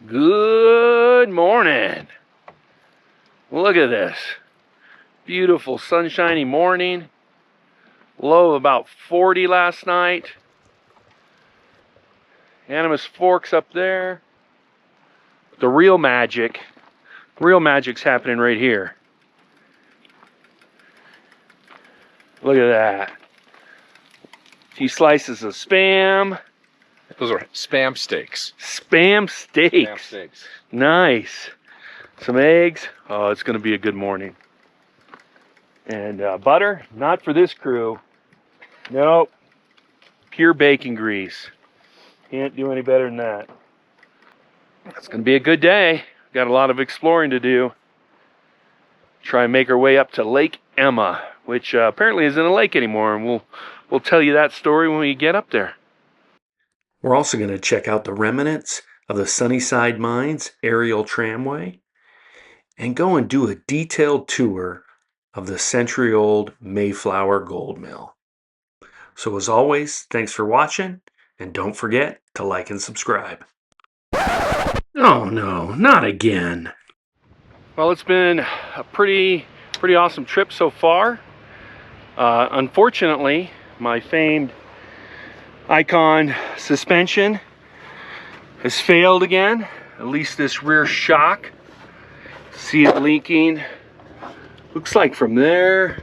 Good morning. Look at this. Beautiful sunshiny morning. Low of about 40 last night. Animas Forks up there. The real magic's happening right here. Look at that. A few slices of Spam. Those are Spam steaks. Spam steaks. Spam steaks. Nice. Some eggs. Oh, it's going to be a good morning. And butter, not for this crew. Nope. Pure bacon grease. Can't do any better than that. It's going to be a good day. Got a lot of exploring to do. Try and make our way up to Lake Emma, which apparently isn't a lake anymore, and we'll tell you that story when we get up there. We're also going to check out the remnants of the Sunnyside Mine's aerial tramway and go and do a detailed tour of the century-old Mayflower Gold Mill. So as always, thanks for watching, and don't forget to like and subscribe. Oh no, not again. Well, it's been a pretty awesome trip so far. Unfortunately, my famed Icon suspension has failed again, at least this rear shock. See it leaking. Looks like from there,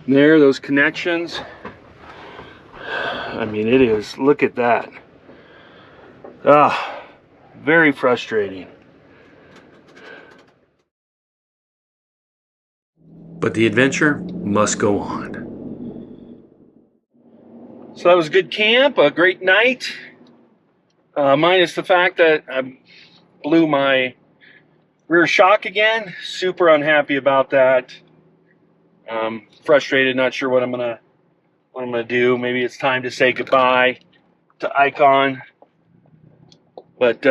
those connections. I mean, it is, look at that. Very frustrating. But the adventure must go on. So that was a good camp, a great night. Minus the fact that I blew my rear shock again. Super unhappy about that. Frustrated, not sure what I'm gonna do. Maybe it's time to say goodbye to Icon. But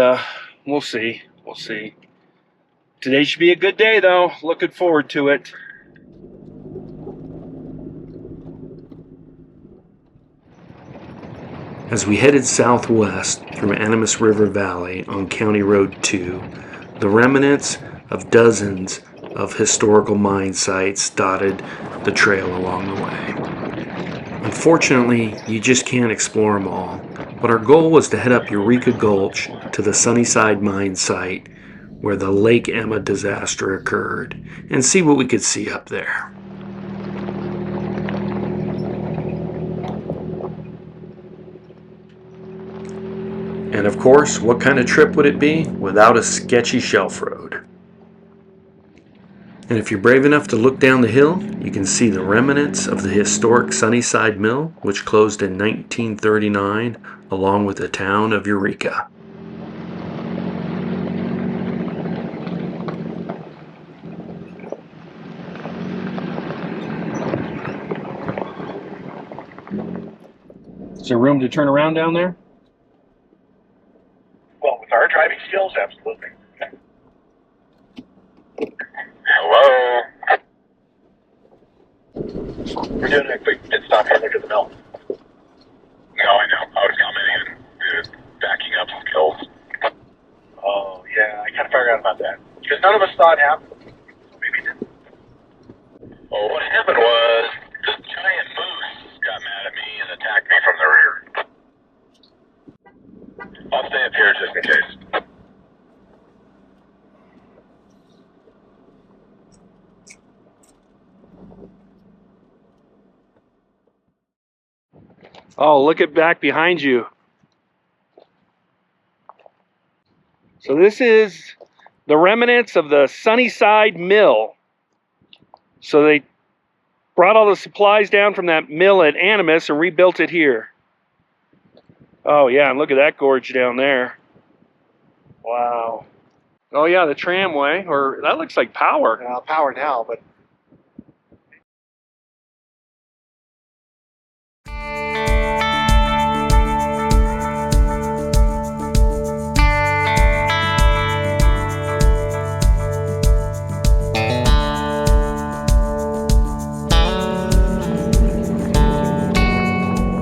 we'll see. We'll see. Today should be a good day though. Looking forward to it. As we headed southwest through Animas River Valley on County Road 2, the remnants of dozens of historical mine sites dotted the trail along the way. Unfortunately, you just can't explore them all, but our goal was to head up Eureka Gulch to the Sunnyside Mine site where the Lake Emma disaster occurred and see what we could see up there. And of course, what kind of trip would it be without a sketchy shelf road? And if you're brave enough to look down the hill, you can see the remnants of the historic Sunnyside Mill, which closed in 1939, along with the town of Eureka. Is there room to turn around down there? Well, with our driving skills, absolutely. Hello. We're doing a quick pit stop here. Look at the mill. No, I know. I was coming in, backing up some kills. Oh, yeah. I kind of forgot about that. Because none of us thought it happened. So maybe it didn't. Well, what happened was this giant moose got mad at me and attacked me from the rear. I'll stay up here just in case. Oh, look at back behind you. So this is the remnants of the Sunnyside Mill. So they brought all the supplies down from that mill at Animas and rebuilt it here. Oh yeah, and look at that gorge down there. Wow. Oh yeah, the tramway, or that looks like power. Power now, but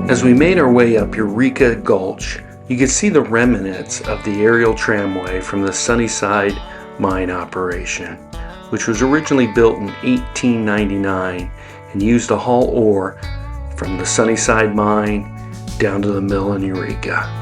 As we made our way up Eureka Gulch You can see the remnants of the aerial tramway from the Sunnyside Mine operation, which was originally built in 1899 and used to haul ore from the Sunnyside Mine down to the mill in Eureka.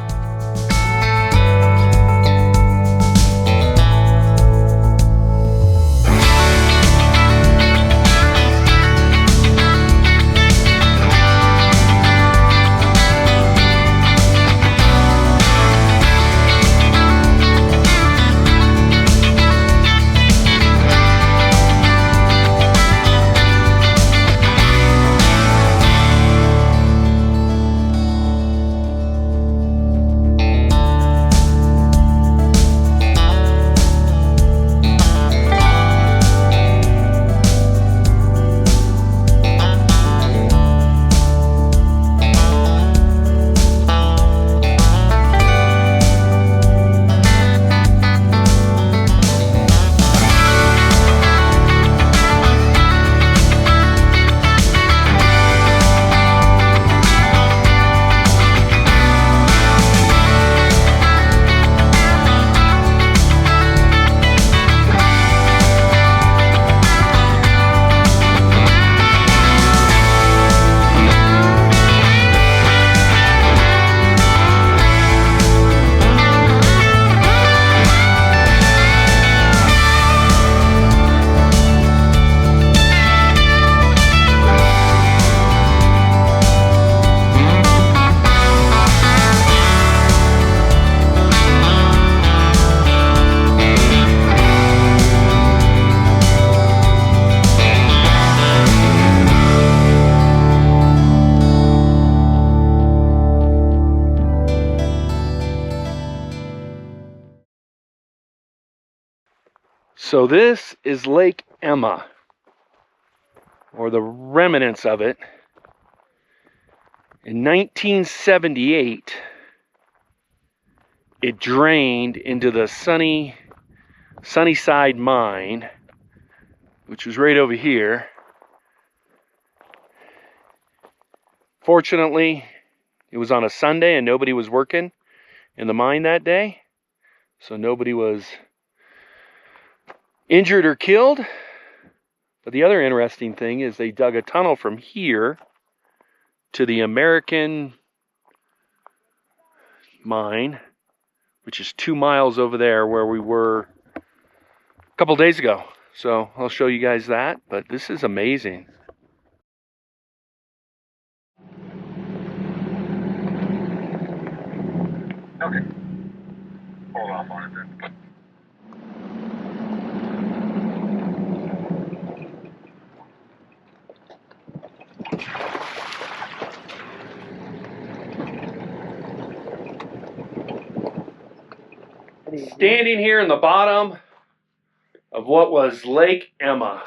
So this is Lake Emma, or the remnants of it. In 1978, it drained into the Sunnyside Mine, which was right over here. Fortunately, it was on a Sunday and nobody was working in the mine that day, so nobody was injured or killed. But the other interesting thing is they dug a tunnel from here to the American mine, which is 2 miles over there where we were a couple days ago. So I'll show you guys that, but this is amazing. Okay. Hold off on it then. Standing here in the bottom of what was Lake Emma.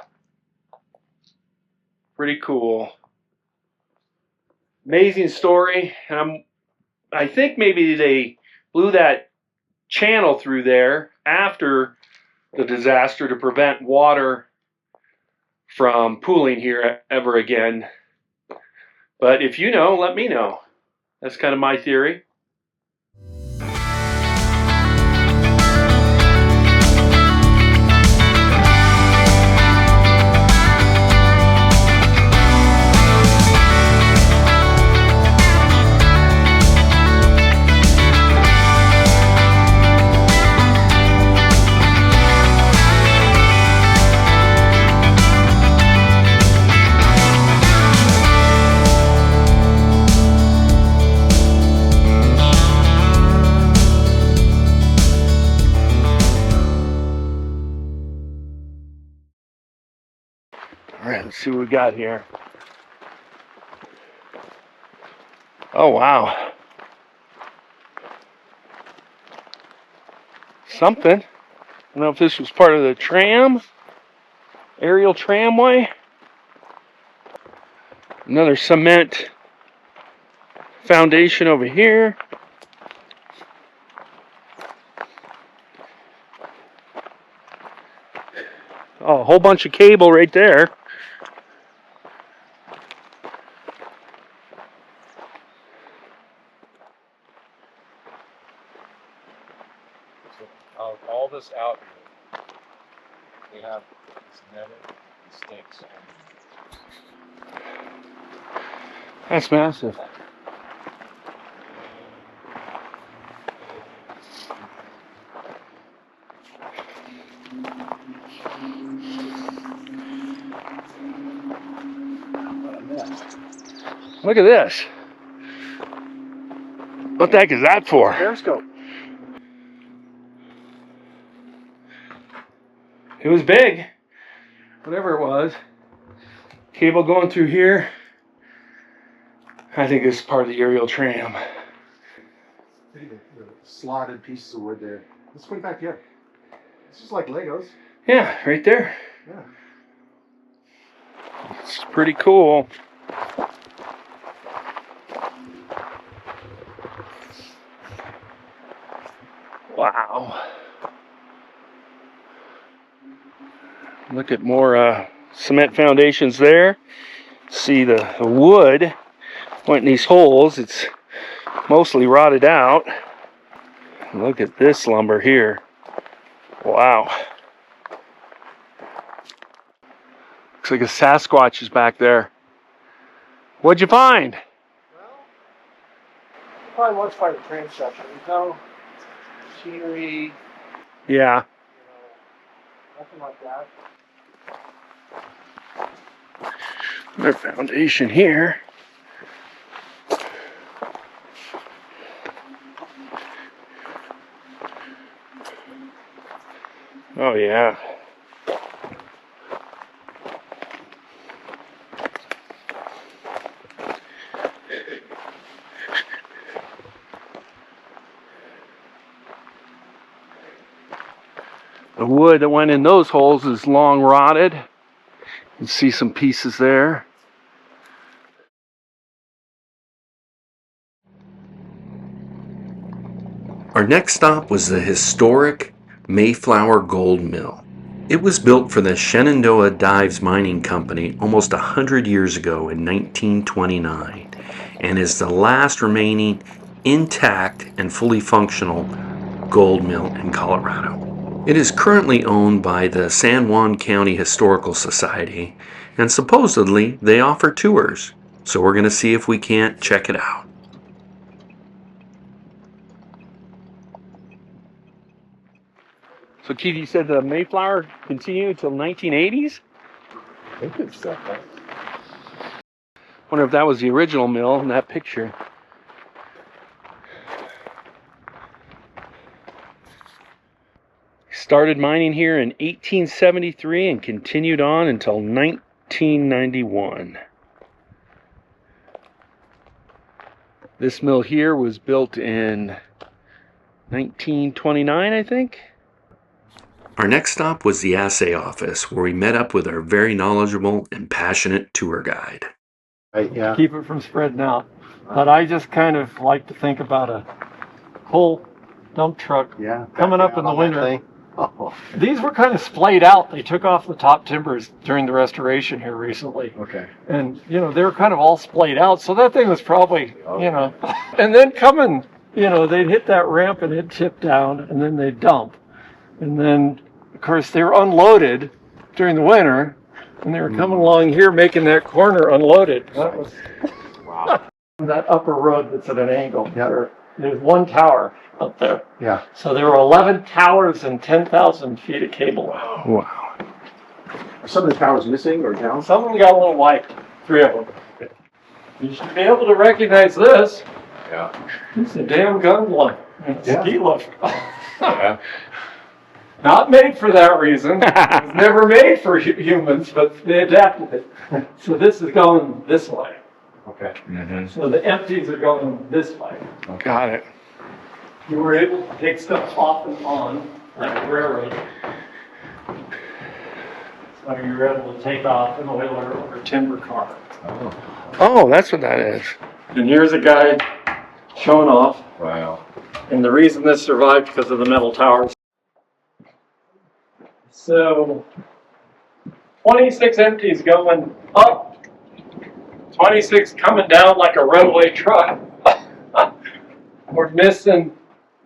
Pretty cool. Amazing story. And I think maybe they blew that channel through there after the disaster to prevent water from pooling here ever again. But if you know, let me know. That's kind of my theory. All right, let's see what we got here. Oh, wow. Something. I don't know if this was part of the tram, aerial tramway. Another cement foundation over here. Oh, a whole bunch of cable right there. All this out here, we have this netting, these stakes. That's massive. Look at this. What the heck is that for? Periscope. It was big. Whatever it was. Cable going through here. I think this is part of the aerial tram. Slotted pieces of wood there. Let's put it back here. It's just like Legos. Yeah, right there. Yeah. It's pretty cool. Wow. Look at more cement foundations there. See the wood went in these holes. It's mostly rotted out. Look at this lumber here. Wow. Looks like a Sasquatch is back there. What'd you find? Well, probably was part of the train structure. There's no machinery, Yeah. nothing like that. Their foundation here. Oh yeah. The wood that went in those holes is long rotted. You can see some pieces there. Our next stop was the historic Mayflower Gold Mill. It was built for the Shenandoah-Dives Mining Company almost 100 years ago in 1929 and is the last remaining intact and fully functional gold mill in Colorado. It is currently owned by the San Juan County Historical Society, and supposedly they offer tours, so we're going to see if we can't check it out. So Keith, you said the Mayflower continued until 1980s? I think it's stuff, right? Wonder if that was the original mill in that picture. Started mining here in 1873 and continued on until 1991. This mill here was built in 1929, I think. Our next stop was the assay office, where we met up with our very knowledgeable and passionate tour guide. Right, yeah. Keep it from spreading out. But I just kind of like to think about a coal dump truck Yeah. coming up in the on that winter. thing. Oh, These were kind of splayed out. They took off the top timbers during the restoration here recently. okay. And, you know, they were kind of all splayed out. So that thing was probably, you know, and then coming, you know, they'd hit that ramp and it'd tip down and then they'd dump. And then, of course, they were unloaded during the winter and they were coming along here making that corner unloaded. That was that upper road that's at an angle. Yeah. There's one tower up there. Yeah. So there were 11 towers and 10,000 feet of cable. Wow. Are some of the towers missing or down? Some of them got a little wiped, 3 of them. You should be able to recognize this. Yeah. It's a damn gun lift. It's Yeah. a ski lift. Yeah. Not made for that reason. It was never made for humans, but they adapted it. So this is going this way. Okay. So the empties are going this way. Got it. You were able to take stuff off and on, like a railroad. So you were able to take off an oiler or a timber car. Oh, that's what that is. And here's a guy showing off. Wow. And the reason this survived because of the metal towers. So 26 empties going up, 26 coming down like a runaway truck. We're missing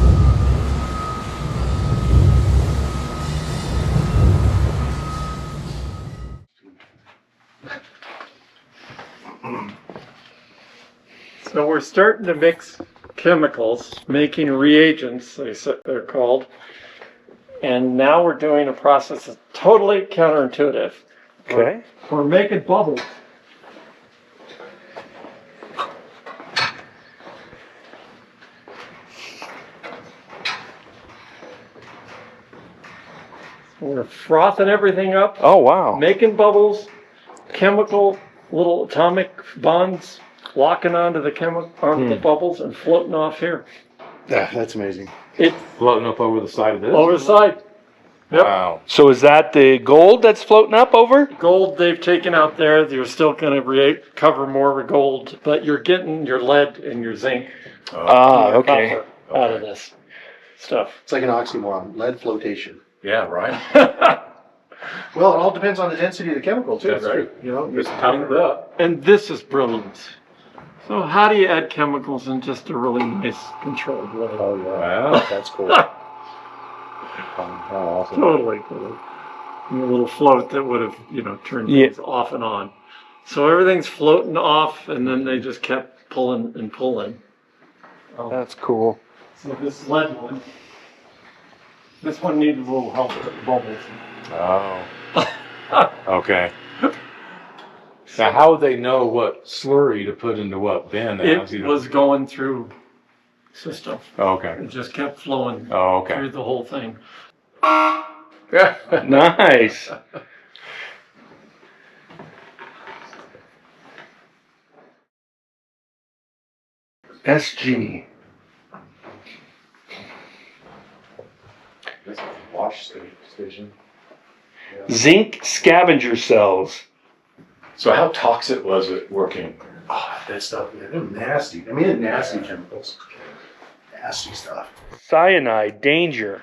Bye. So we're starting to mix chemicals, making reagents, they're called. And now we're doing a process that's totally counterintuitive. Okay. We're making bubbles. We're frothing everything up, Oh, wow. making bubbles, chemical little atomic bonds locking onto the bubbles and floating off here. Yeah, that's amazing. It's Floating up over the side of this? over the side. Yep. Wow. So is that the gold that's floating up over? Gold they've taken out there. You're still going to cover more with gold, but you're getting your lead and your zinc Ah, and your okay. copper out of this stuff. It's like an oxymoron, lead flotation. Yeah, right. Well, it all depends on the density of the chemical too, That's right? true. You know, Just pound it up. And this is brilliant. So how do you add chemicals in just a really nice controlled way? oh yeah, Wow. that's cool. Awesome. Totally cool. And a little float that would have, turned things off and on. So everything's floating off, and then they just kept pulling and pulling. That's cool. So this lead one, this one needed a little help with the bubbles. Oh. Okay. Now, how would they know what slurry to put into what bin? It was going through system. Oh, okay. It just kept flowing Oh, okay. through the whole thing. Nice. SG. This is a wash station. Zinc scavenger cells. So how toxic was it working? Oh, that stuff, yeah, they're nasty. I mean, they're nasty chemicals. Nasty stuff. Cyanide, danger.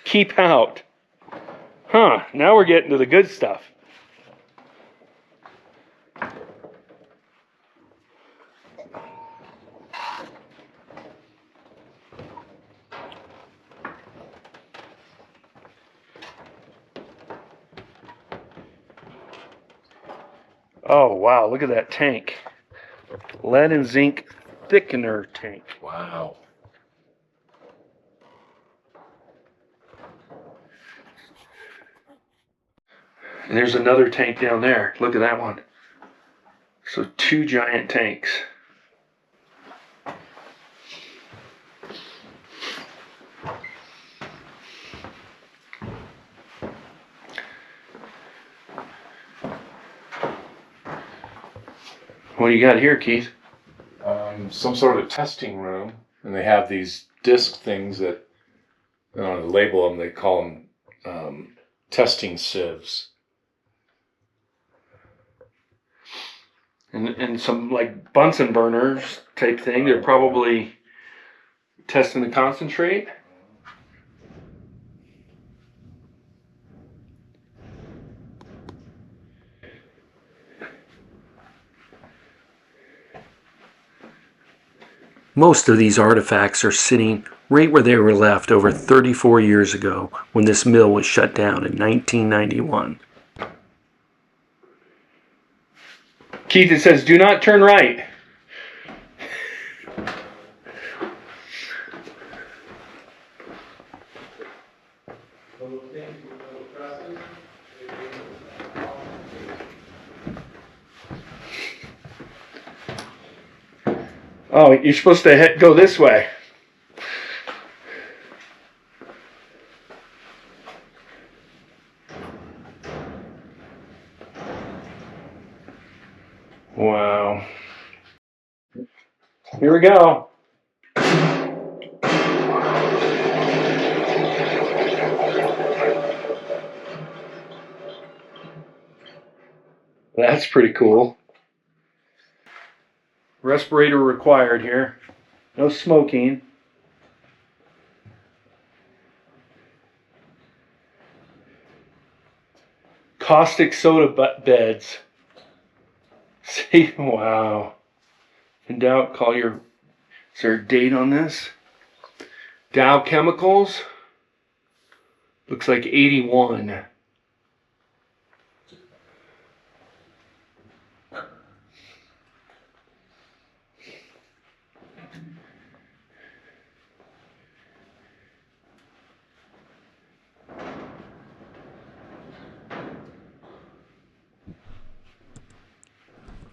Keep out. Huh, now we're getting to the good stuff. Oh, wow, look at that tank. Lead and zinc thickener tank. Wow. And there's another tank down there. Look at that one. So 2 giant tanks. What do you got here, Keith? Some sort of testing room, and they have these disc things that, I don't know, label them. They call them testing sieves. And some like Bunsen burners type thing. They're probably testing the concentrate. Most of these artifacts are sitting right where they were left over 34 years ago when this mill was shut down in 1991. Keith, it says, do not turn right. Oh, you're supposed to go this way. Wow. Here we go. That's pretty cool. Respirator required here. No smoking. Caustic soda beds. See, wow. In doubt, call your... Is there a date on this? Dow Chemicals. Looks like 81.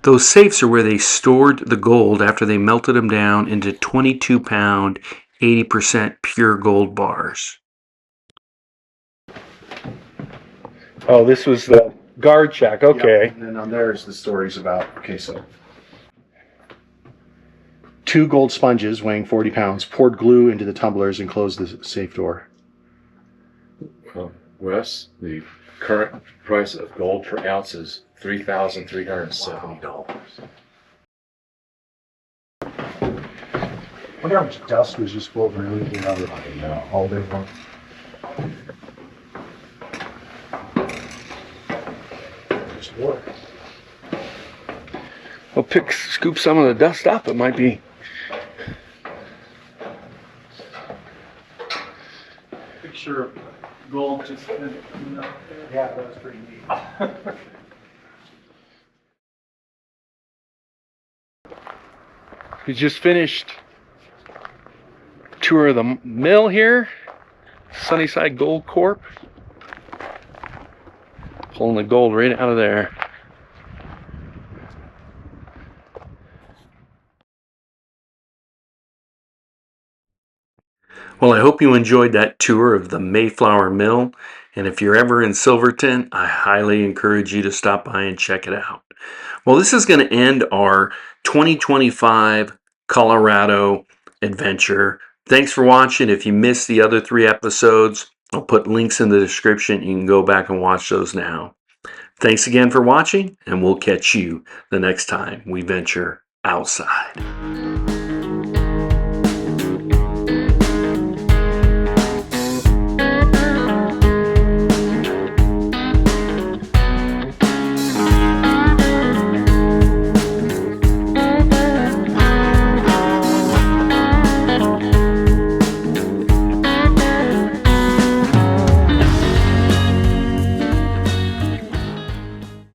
Those safes are where they stored the gold after they melted them down into 22-pound, 80% pure gold bars. Oh, this was the guard check. Okay. Yeah, and then on there is the stories about, okay, so 2 gold sponges weighing 40 pounds poured glue into the tumblers and closed the safe door. Wes, the current price of gold per ounce is $3,370. I wonder how much dust was just floating around here all day long. Just water. We'll scoop some of the dust up. It might be. Picture of gold just coming up there. Yeah, that was pretty neat. We just finished tour of the mill here, Sunnyside Gold Corp. Pulling the gold right out of there. Well, I hope you enjoyed that tour of the Mayflower Mill, and if you're ever in Silverton, I highly encourage you to stop by and check it out. Well, this is going to end our 2025 Colorado adventure. Thanks for watching. If you missed the other 3 episodes, I'll put links in the description. You can go back and watch those now. Thanks again for watching, and we'll catch you the next time we venture outside.